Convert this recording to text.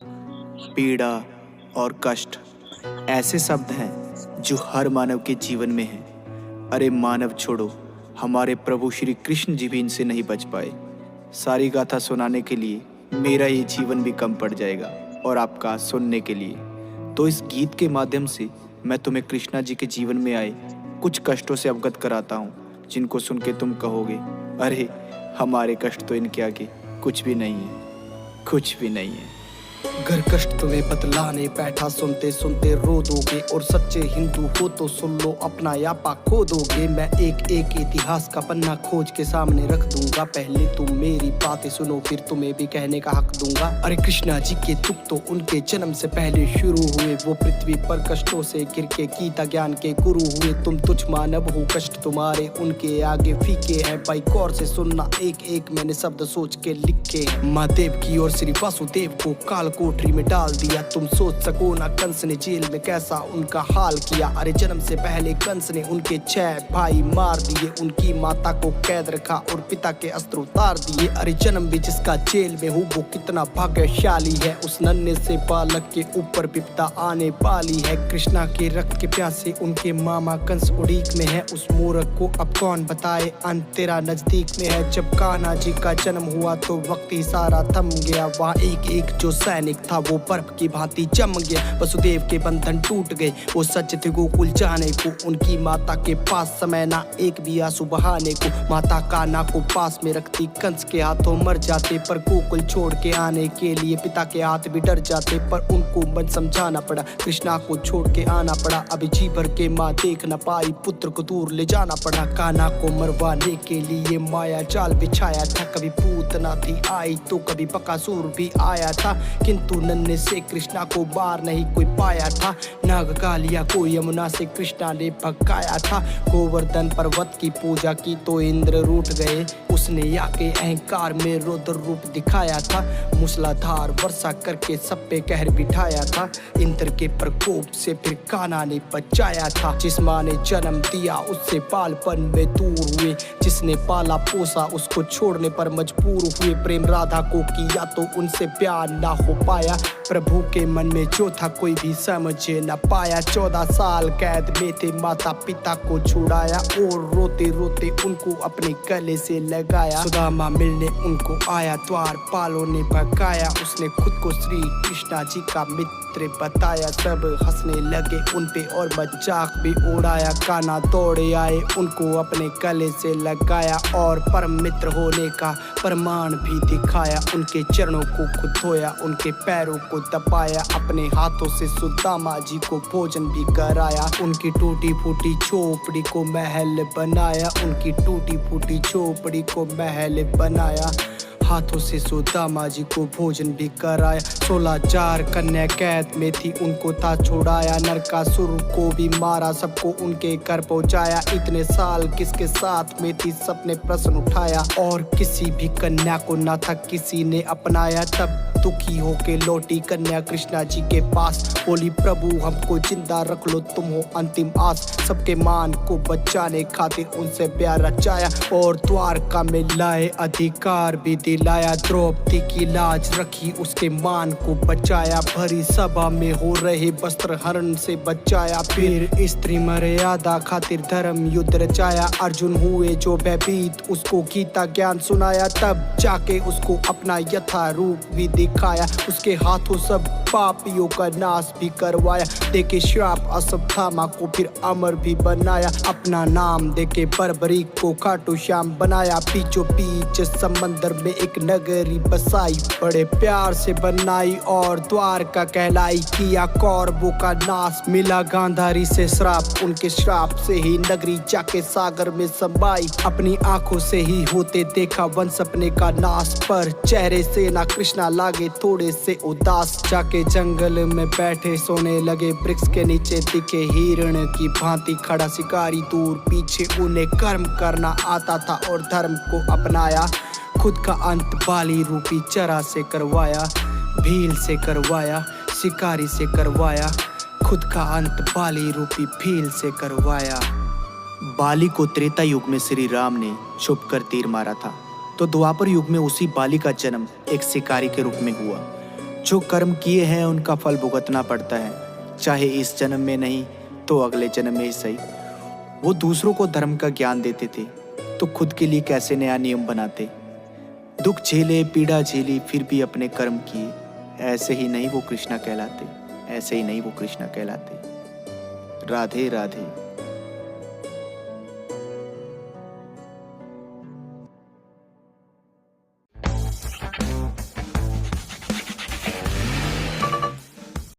पीड़ा और कष्ट ऐसे शब्द हैं जो हर मानव के जीवन में हैं। अरे मानव छोड़ो, हमारे प्रभु श्री कृष्ण जी भी इनसे नहीं बच पाए। सारी गाथा सुनाने के लिए मेरा ये जीवन भी कम पड़ जाएगा और आपका सुनने के लिए। तो इस गीत के माध्यम से मैं तुम्हें कृष्णा जी के जीवन में आए कुछ कष्टों से अवगत कराता हूँ, जिनको सुन के तुम कहोगे, अरे हमारे कष्ट तो इनके आगे कुछ भी नहीं है, कुछ भी नहीं है। घर कष्ट तुम्हें बतलाने बैठा, सुनते सुनते रो दोगे। और सच्चे हिंदू हो तो सुन लो, अपना यापा खो दोगे। मैं एक एक इतिहास का पन्ना खोज के सामने रख दूंगा। पहले तुम मेरी बातें सुनो, फिर तुम्हें भी कहने का हक दूंगा। अरे कृष्णा जी के दुख तो उनके जन्म से पहले शुरू हुए। वो पृथ्वी पर कष्टों से गिर के गीता ज्ञान के गुरु हुए। तुम तुच्छ मानव हो, कष्ट तुम्हारे उनके आगे फीके हैं। भाई गौर से सुनना, एक एक मैंने शब्द सोच के लिखे हैं। महादेव की और श्री वासुदेव को काल कोठरी में डाल दिया। तुम सोच सको ना कंस ने जेल में कैसा उनका हाल किया। अरे जन्म से पहले कंस ने उनके 6 भाई मार दिए। उनकी माता को कैद रखा और पिता के अस्त्र उतार दिए। अरे जन्म भी जिसका जेल में हो वो कितना भाग्यशाली है। उस नन्हे से बालक के ऊपर विपदा आने वाली है। कृष्णा के रक्त के प्यासे उनके मामा कंस उड़ीक में है। उस मूर्ख को अब कौन बताए, अंत तेरा नजदीक में है। जब कान्हा जी का जन्म हुआ तो वक्त ही सारा थम गया। वहाँ एक एक जो सैनिक था वो बर्फ की भांति जम गया। वसुदेव के बंधन टूट गए, वो सच थे गोकुल जाने को। उनकी माता के पास समय ना एक भी आंसू बहाने को। माता कान्हा को पास में रखती, कंस के हाथों मर जाते। पर गोकुल छोड़ के आने के लिए पिता के हाथ भी डर जाते। पर उनको मन समझाना पड़ा, कृष्णा को छोड़ के आना पड़ा। अभी जी भर के माँ देख न पाई, पुत्र को दूर ले जाना पड़ा। कान्हा को मरवाने के लिए माया जाल बिछाया था। कभी पूतना थी आई तो कभी बकासुर भी आया था। किंतु नन्हे से कृष्णा को बार नहीं कोई पाया था। नागकालिया को यमुना से कृष्णा ने भगाया था। गोवर्धन पर्वत की पूजा की तो इंद्र रूठ गए। उसने आके अहंकार में रौद्र रूप दिखाया था। मूसलाधार वर्षा करके सब पे कहर बिठाया था। इंद्र के प्रकोप से फिर कान्हा ने बचाया था। जिस माँ ने जन्म दिया उससे बालपन में दूर हुए। जिसने पाला पोसा उसको छोड़ने पर मजबूर हुए। प्रेम राधा को किया तो उनसे प्यार ना हो पाया। प्रभु के मन में जो था कोई भी समझ न पाया। 14 साल कैद में थे, माता पिता को छुड़ाया। और रोते रोते उनको अपने गले से लगाया। सुदामा मिलने उनको आया, द्वारपालों ने भगाया। उसने खुद को श्री कृष्णा जी का मित्र बताया। सब हंसने लगे उन पे और मजाक भी उड़ाया। कान्हा दौड़े आए, उनको अपने गले से लगाया। और परम मित्र होने का प्रमाण भी दिखाया। उनके चरणों को खुद धोया, उनके पैरों को दबाया। अपने हाथों से सुदामा जी को भोजन भी कराया। उनकी टूटी फूटी झोपड़ी को महल बनाया। उनकी टूटी फूटी झोपड़ी को महल बनाया। हाथों से सुदामा जी को भोजन भी कराया। 16,000 कन्या कैद में थी, उनको था छुड़ाया। नरकासुर को भी मारा, सबको उनके घर पहुंचाया। इतने साल किसके साथ में थी, सबने प्रश्न उठाया। और किसी भी कन्या को ना था किसी ने अपनाया। तब दुखी होके लौटी कन्या कृष्णा जी के पास। बोली, प्रभु हमको जिंदा रख लो, तुम हो अंतिम आस। सबके मान को बचाने खातिर उनसे प्यार रचाया। और द्वारका में लाए अधिकार भी लाया। द्रौपदी की लाज रखी, उसके मान को बचाया। भरी सभा में हो रहे वस्त्र हरण से बचाया। फिर स्त्री मर्यादा खातिर धर्म युद्ध रचाया। अर्जुन हुए जो भयभीत, उसको गीता ज्ञान सुनाया। तब जाके उसको अपना यथा रूप भी दिखाया। उसके हाथों सब पापियों का नाश भी करवाया। देके श्राप अश्वत्थामा को फिर अमर भी बनाया। अपना नाम देके बर्बरीक को खाटू श्याम बनाया। बीचों बीच समंदर में एक नगरी बसाई, बड़े प्यार से बनाई और द्वारका कहलाई। किया कौरवों का नाश, मिला गांधारी से श्राप। उनके श्राप से ही नगरी जाके सागर में समाई। अपनी आंखों से ही होते देखा वंश अपने का नाश। पर चेहरे से ना कृष्णा लागे थोड़े से उदास। जाके जंगल में बैठे सोने लगे, वृक्ष के नीचे दिखे हिरण की भांति खड़ा शिकारी। दूर पीछे उन्हें कर्म करना आता था और धर्म को अपनाया। खुद का अंत बाली रूपी चरा से करवाया। भील से करवाया, शिकारी से करवाया। खुद का अंत बाली रूपी भील से करवाया। बाली को त्रेता युग में श्री राम ने छुप कर तीर मारा था, तो द्वापर युग में उसी बाली का जन्म एक शिकारी के रूप में हुआ। जो कर्म किए हैं उनका फल भुगतना पड़ता है, चाहे इस जन्म में नहीं तो अगले जन्म में ही सही। वो दूसरों को धर्म का ज्ञान देते थे तो खुद के लिए कैसे नया नियम बनाते। दुख झेले, पीड़ा झेली, फिर भी अपने कर्म किए। ऐसे ही नहीं वो कृष्णा कहलाते, ऐसे ही नहीं वो कृष्णा कहलाते। राधे राधे।